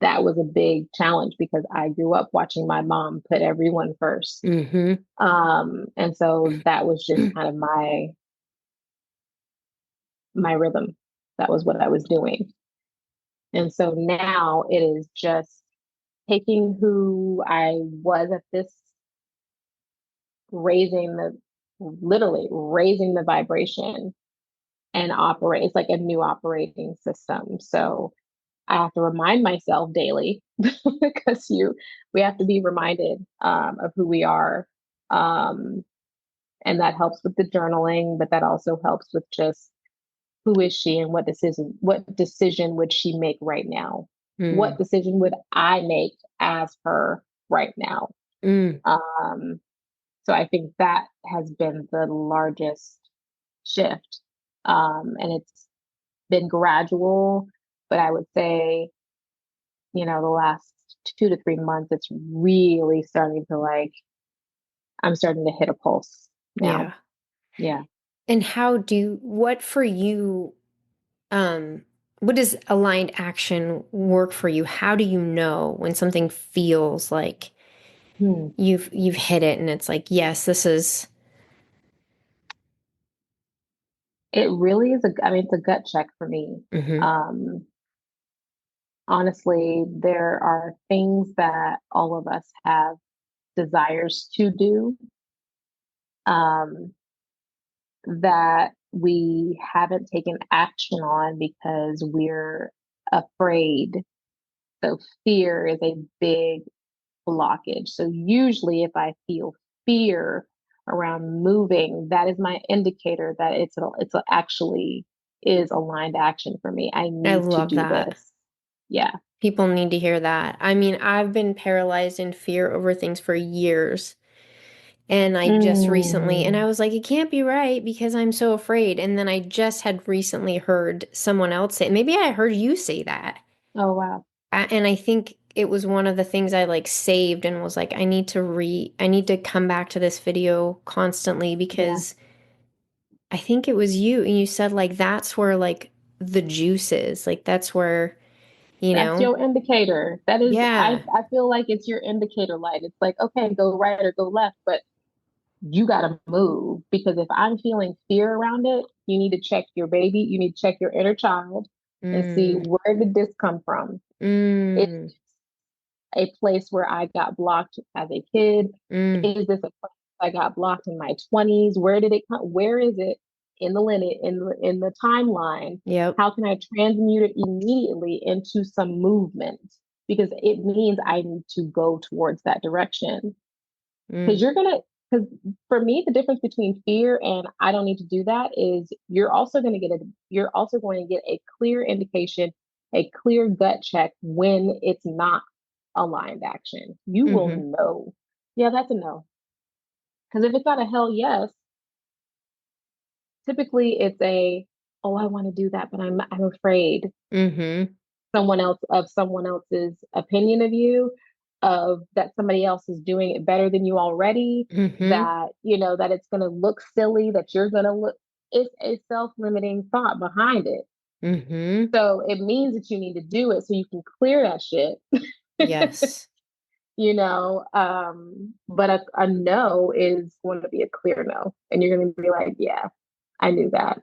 That was a big challenge because I grew up watching my mom put everyone first. And so that was just kind of my rhythm. That was what I was doing. And so now it is just taking who I was at this, literally raising the vibration and operate. It's like a new operating system. So I have to remind myself daily because we have to be reminded of who we are. And that helps with the journaling, but that also helps with just who is she and what decision would she make right now? What decision would I make as her right now? So I think that has been the largest shift. And been gradual, but I would say, the last 2 to 3 months, it's really starting to like, I'm starting to hit a pulse now. Yeah. Yeah. And what for you, um, what does aligned action work for you? How do you know when something feels like Hmm. you've hit it and it's like, yes, this is. It really is I mean, it's a gut check for me. Mm-hmm. Um, Honestly, there are things that all of us have desires to do, um, that we haven't taken action on because we're afraid. So fear is a big blockage. So usually if I feel fear around moving, that is my indicator that it's actually is aligned action for me. I I need to love do that. this. Yeah. People need to hear that. I mean, I've been paralyzed in fear over things for years. And I just recently, and I Mm. was like, it can't be right because I'm so afraid. And then I just had recently heard someone else say, maybe I heard you say that. Oh wow. And I think it was one of the things I like saved and was like, I need to come back to this video constantly Yeah. because I think it was you. And you said like, that's where like the juice is. Like, that's where, you That's know, your indicator. That is, yeah. I feel like it's your indicator light. It's like, okay, go right or go left, but you got to move because if I'm feeling fear around it, you need to check your baby, you need to check your inner child and see Mm, where did this come from? Is mm, a place where I got blocked as a kid? mm. Is this a place I got blocked in my 20s? Where did it come? Where is it in the lineage, in the timeline? Yep. How can I transmute it immediately into some movement? Because it means I need to go towards that direction. Because Mm, because for me, the difference between fear and I don't need to do that is you're also going to get a clear indication, a clear gut check when it's not aligned action. You will mm-hmm. know. Yeah, that's a no. Because if it's not a hell yes, typically it's a, oh, I want to do that, but I'm afraid Mm-hmm. someone else's opinion of you, of that somebody else is doing it better than you already, Mm-hmm. that that it's going to look silly, that you're going to look. It's a self-limiting thought behind it. Mm-hmm. So it means that you need to do it so you can clear that shit. Yes. But a no is going to be a clear no, and you're going to be like, yeah, I knew that.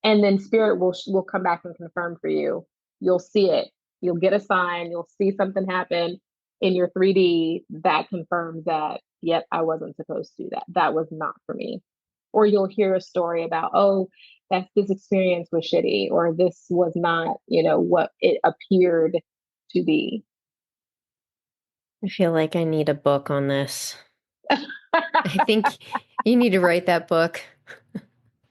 And then spirit will come back and confirm for you. You'll see it. You'll get a sign. You'll see something happen in your 3D that confirms that, yep, I wasn't supposed to do that. That was not for me. Or you'll hear a story about, oh, this experience was shitty, or this was not, what it appeared to be. I feel like I need a book on this. I think you need to write that book.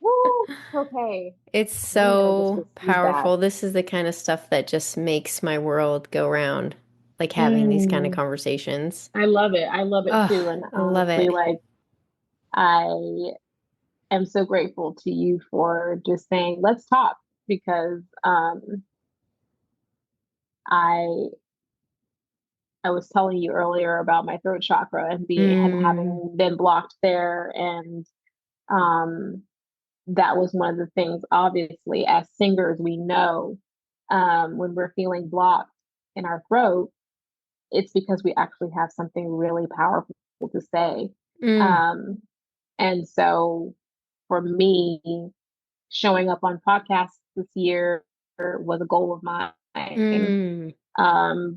Woo, okay. It's I'm gonna just so receive that. powerful. This is the kind of stuff that just makes my world go round, like having these kind of Mm, conversations. I love it. I love it Oh, too. And I love honestly, it. like I am so grateful to you for just saying, let's talk, because I I was telling you earlier about my throat chakra and being and Mm, having been blocked there, and um that was one of the things. Obviously, as singers, we know when we're feeling blocked in our throat, it's because we actually have something really powerful to say. mm, Um, and so for me, showing up on podcasts this year was a goal of mine. mm,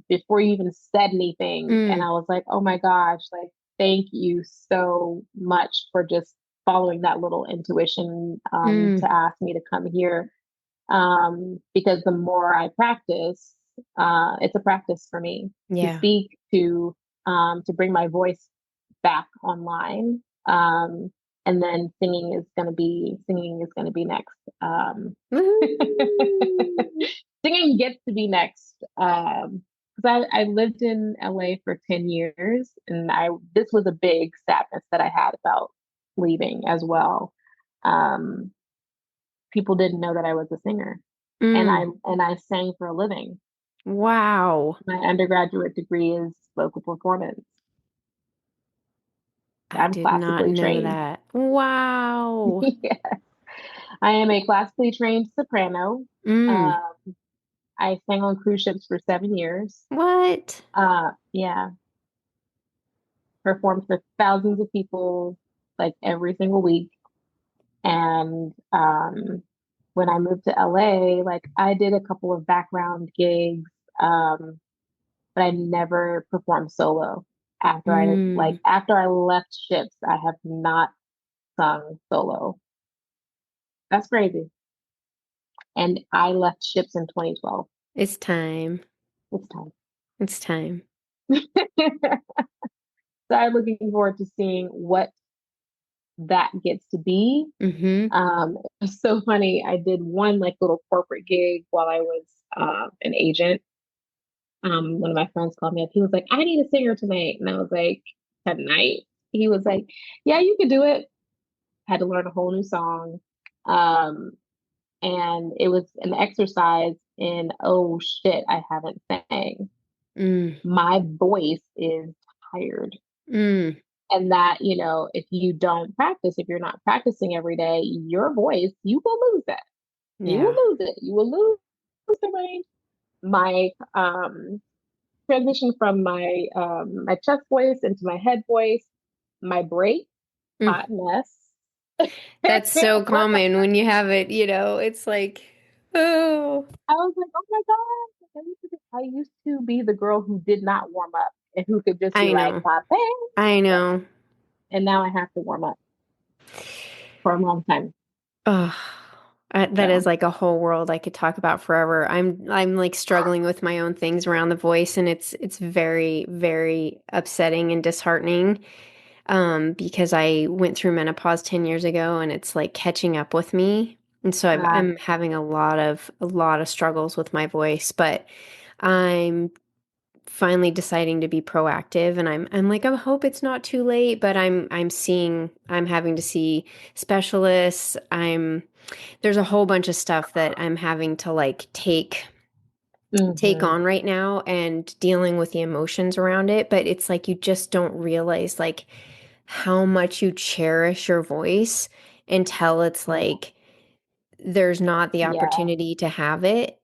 Before you even said anything, and mm. I was like, oh my gosh, like, thank you so much for just following that little intuition, Mm. to ask me to come here. Because the more I practice, it's a practice for me to Yeah. speak, to bring my voice back online. And then singing is gonna be next. Woo. Singing gets to be next. Because I lived in LA for 10 years, and this was a big sadness that I had about leaving as well. Um, People didn't know that I was a singer. Mm. And I sang for a living. Wow. My undergraduate degree is vocal performance. I I'm did not classically know trained. that. Wow. Yeah. I am a classically trained soprano. Mm. Uh, I sang on cruise ships for 7 years. What? Yeah, performed for thousands of people like every single week. And when I moved to LA, like I did a couple of background gigs, but I never performed solo. Mm. After I left ships, I have not sung solo. That's crazy. And I left ships in 2012. It's time. It's time. It's time. So I'm looking forward to seeing what that gets to be. Mm-hmm. It's so funny. I did one like little corporate gig while I was an agent. One of my friends called me up. He was like, I need a singer tonight. And I was like, tonight? He was like, yeah, you could do it. Had to learn a whole new song. Um, and it was an exercise in, oh shit, I haven't sang. Mm. My voice is tired. Mm. And that, if you don't practice, if you're not practicing every day, your voice, you will lose it. You will Yeah. lose it. You will lose the range. My transition from my chest voice into my head voice, my break, Mm. hot mess. That's so common when you have it, it's like, oh, I was like, oh my God. I used to be the girl who did not warm up and who could just be I like, know. pop I in. know. And now I have to warm up for a long time. Oh, that is So, like a whole world I could talk about forever. I'm like struggling with my own things around the voice, and it's very, very upsetting and disheartening. Because I went through menopause 10 years ago, and it's like catching up with me. And so uh, I'm having a lot of struggles with my voice, but I'm finally deciding to be proactive, and I'm like, I hope it's not too late, but I'm having to see specialists. There's a whole bunch of stuff that I'm having to like take hmm on right now and dealing with the emotions around it, but it's like you just don't realize like how much you cherish your voice until it's like there's not the yeah, opportunity to have it.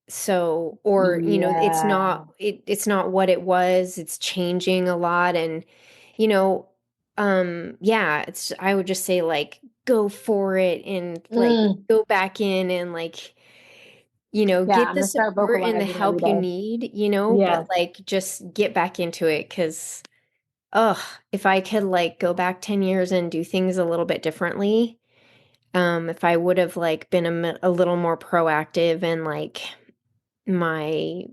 So, or, yeah. it's not what it was. It's changing a lot. And, you know, yeah, I would just say like, go for it and like Mm, go back in and like, yeah, get I'm the gonna start support and the vocalizing every help you day. need, but Yes. like just get back into it. Cause, ugh, if I could like go back 10 years and do things a little bit differently, if I would have like been a little more proactive and like, my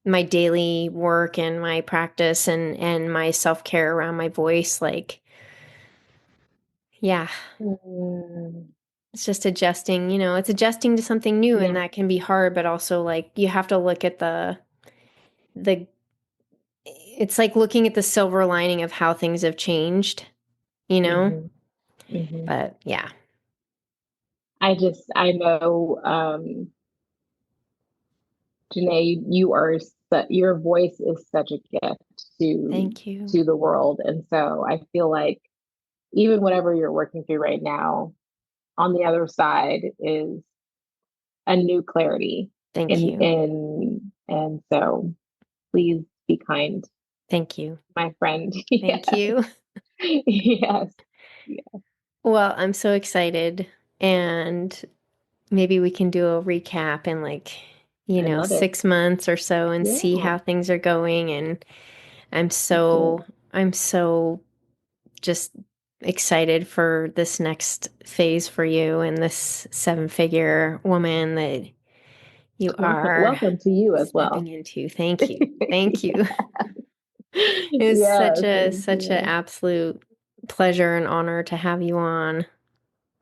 my daily work and my practice and my self-care around my voice, like, yeah, Mm, it's just adjusting, it's adjusting to something new, and yeah. that can be hard, but also like you have to look at the it's like looking at the silver lining of how things have changed, you know hmm hmm but yeah. I know, Jenee, your voice is such a gift Thank you. to the world. And so I feel like even whatever you're working through right now, on the other side is a new clarity. Thank you. And so please be kind, Thank you. my friend. Thank Yes. you. Yes. Yeah. Well, I'm so excited, and maybe we can do a recap in like, I love it. 6 months or so and see Yeah. how things are going. And I'm Let's do so, it. I'm so just excited for this next phase for you and this seven-figure woman that you Welcome, are welcome to you as stepping well. into. Thank you. Thank you. It's Yes, thank such a you. absolute pleasure and honor to have you on.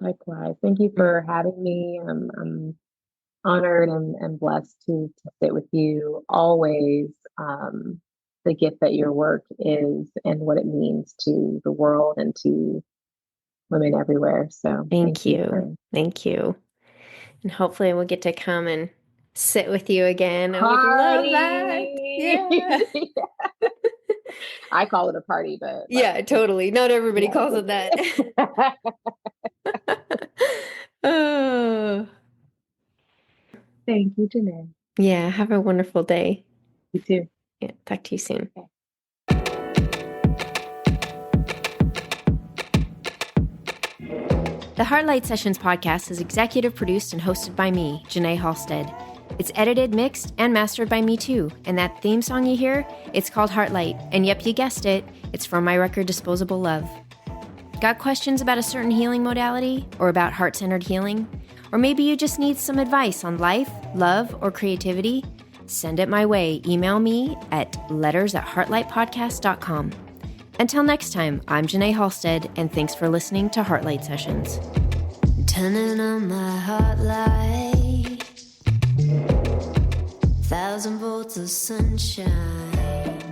Likewise. Thank you Mm. for having me. I'm honored and blessed to sit with you always. The gift that your work is and what it means to the world and to women everywhere. So thank Thank you you. for Thank you. And hopefully we'll get to come and sit with you again. I would love that. Yeah. I call it a party, but yeah, totally. Not everybody calls it that. Oh. Thank you, Jenee. Yeah, have a wonderful day. You too. Yeah, talk to you soon. Okay. The Heartlight Sessions podcast is executive produced and hosted by me, Jenee Halstead. It's edited, mixed, and mastered by me too. And that theme song you hear, it's called Heartlight. And yep, you guessed it, it's from my record Disposable Love. Got questions about a certain healing modality or about heart-centered healing? Or maybe you just need some advice on life, love, or creativity? Send it my way. Email me at letters@heartlightpodcast.com. Until next time, I'm Jenee Halstead, and thanks for listening to Heartlight Sessions. Turning on my heart light, 1,000 volts of sunshine.